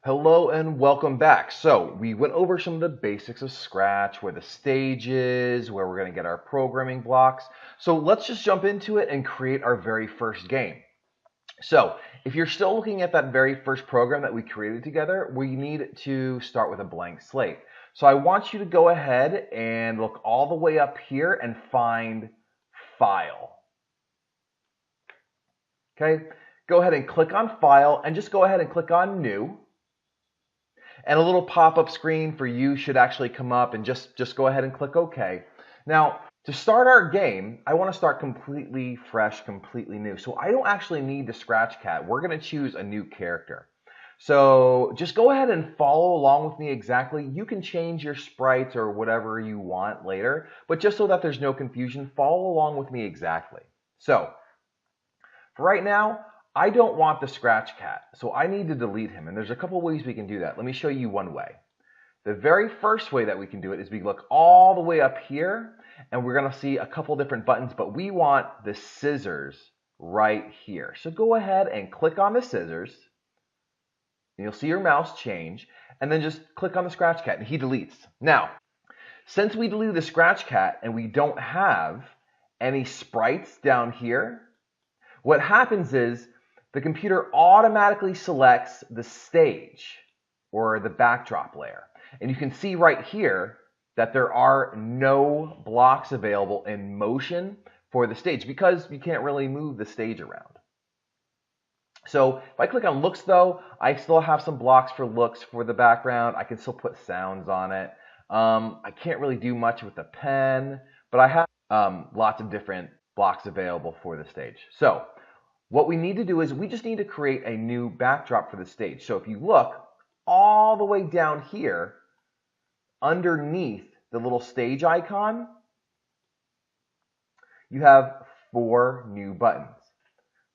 Hello and welcome back. So we went over some of the basics of Scratch, where the stage is, where we're going to get our programming blocks. So let's just jump into it and create our very first game. So if you're still looking at that very first program that we created together, we need to start with a blank slate. So I want you to go ahead and look all the way up here and find File. Okay, go ahead and click on File and just go ahead and click on New. And a little pop-up screen for you should actually come up, and just go ahead and click OK. Now, to start our game, I want to start completely fresh, completely new. So I don't actually need the Scratch Cat. We're going to choose a new character. So just go ahead and follow along with me exactly. You can change your sprites or whatever you want later, but just so that there's no confusion, follow along with me exactly. So for right now, I don't want the Scratch Cat, so I need to delete him. And there's a couple ways we can do that. Let me show you one way. The very first way that we can do it is we look all the way up here, and we're going to see a couple different buttons, but we want the scissors right here. So go ahead and click on the scissors, and you'll see your mouse change, and then just click on the Scratch Cat, and he deletes. Now, since we deleted the Scratch Cat and we don't have any sprites down here, what happens is the computer automatically selects the stage or the backdrop layer. And you can see right here that there are no blocks available in motion for the stage because you can't really move the stage around. So if I click on looks though, I still have some blocks for looks for the background. I can still put sounds on it. I can't really do much with the pen, but I have lots of different blocks available for the stage. So what we need to do is we just need to create a new backdrop for the stage. So if you look all the way down here, underneath the little stage icon, you have 4 new buttons.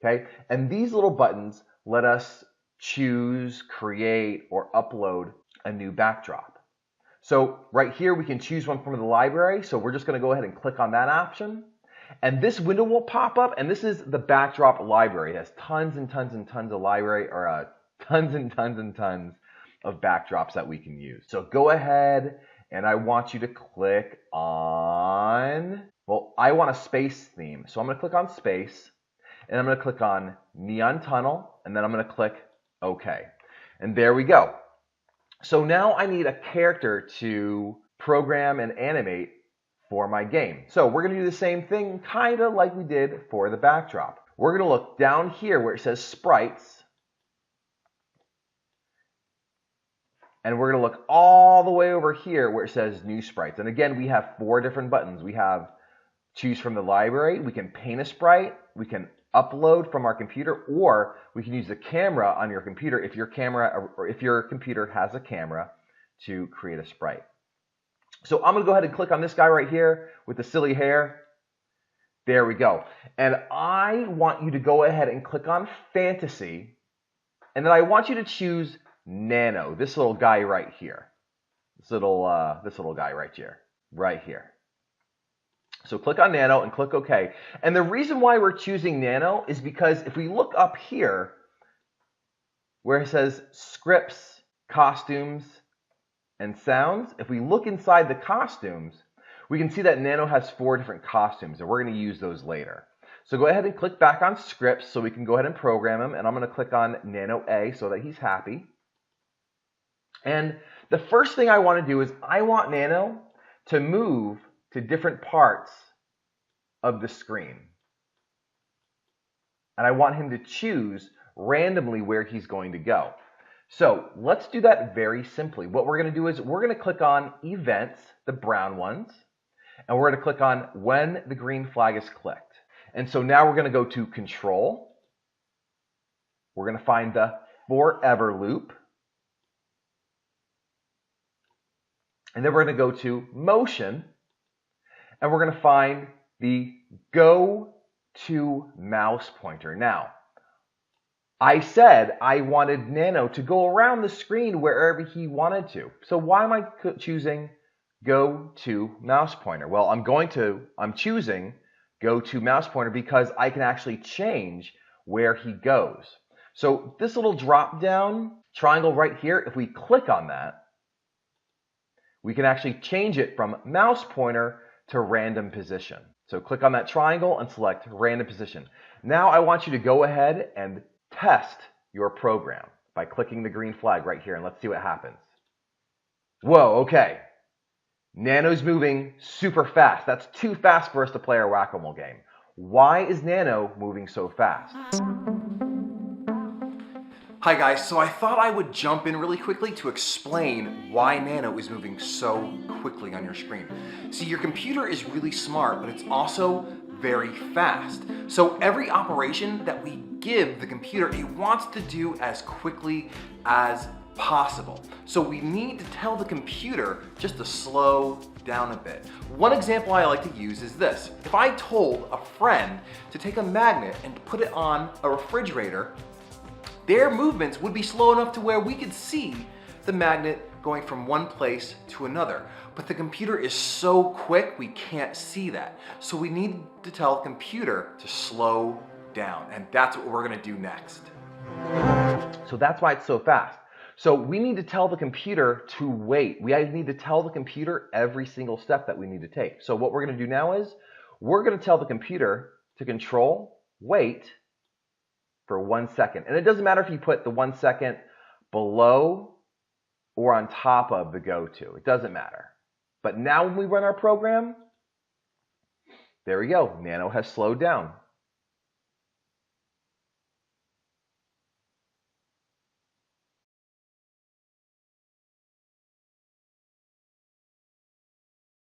Okay? And these little buttons let us choose, create, or upload a new backdrop. So right here we can choose one from the library. So we're just going to go ahead and click on that option. And this window will pop up, and this is the backdrop library. It has tons and tons and tons of library, or tons and tons and tons of backdrops that we can use. So go ahead, and I want you to click on, well, I want a space theme. So I'm going to click on space, and I'm going to click on neon tunnel, and then I'm going to click OK. And there we go. So now I need a character to program and animate for my game. So we're going to do the same thing kind of like we did for the backdrop. We're going to look down here where it says sprites, and we're going to look all the way over here where it says new sprites. And again, we have 4 different buttons. We have choose from the library, we can paint a sprite, we can upload from our computer, or we can use the camera on your computer if your computer has a camera to create a sprite. So I'm going to go ahead and click on this guy right here with the silly hair. There we go. And I want you to go ahead and click on Fantasy. And then I want you to choose Nano, this little guy right here. This little guy right here. Right here. So click on Nano and click OK. And the reason why we're choosing Nano is because if we look up here where it says Scripts, Costumes, and Sounds, if we look inside the costumes, we can see that Nano has 4 different costumes, and we're going to use those later. So go ahead and click back on Scripts so we can go ahead and program him, and I'm going to click on Nano A so that he's happy. And the first thing I want to do is I want Nano to move to different parts of the screen. And I want him to choose randomly where he's going to go. So let's do that very simply. What we're going to do is we're going to click on Events, the brown ones, and we're going to click on When the green flag is clicked. And so now we're going to go to Control. We're going to find the Forever loop. And then we're going to go to Motion, and we're going to find the Go to Mouse pointer. Now, I said I wanted Nano to go around the screen wherever he wanted to. So why am I choosing Go to Mouse pointer? Well, I'm choosing Go to Mouse pointer because I can actually change where he goes. So this little drop down triangle right here, if we click on that, we can actually change it from mouse pointer to random position. So click on that triangle and select random position. Now I want you to go ahead and test your program by clicking the green flag right here, and let's see what happens. Whoa, okay. Nano's moving super fast. That's too fast for us to play our whack-a-mole game. Why is Nano moving so fast? Hi guys, so I thought I would jump in really quickly to explain why Nano is moving so quickly on your screen. See, your computer is really smart, but it's also very fast. So every operation that we give the computer, it wants to do as quickly as possible. So we need to tell the computer just to slow down a bit. One example I like to use is this. If I told a friend to take a magnet and put it on a refrigerator, their movements would be slow enough to where we could see the magnet going from one place to another. But the computer is so quick, we can't see that. So we need to tell the computer to slow down, and that's what we're gonna do next. So that's why it's so fast. So we need to tell the computer to wait. We need to tell the computer every single step that we need to take. So what we're gonna do now is, we're gonna tell the computer to control, wait, for 1 second. And it doesn't matter if you put the 1 second below or on top of the go to. It doesn't matter. But now when we run our program, there we go. Nano has slowed down.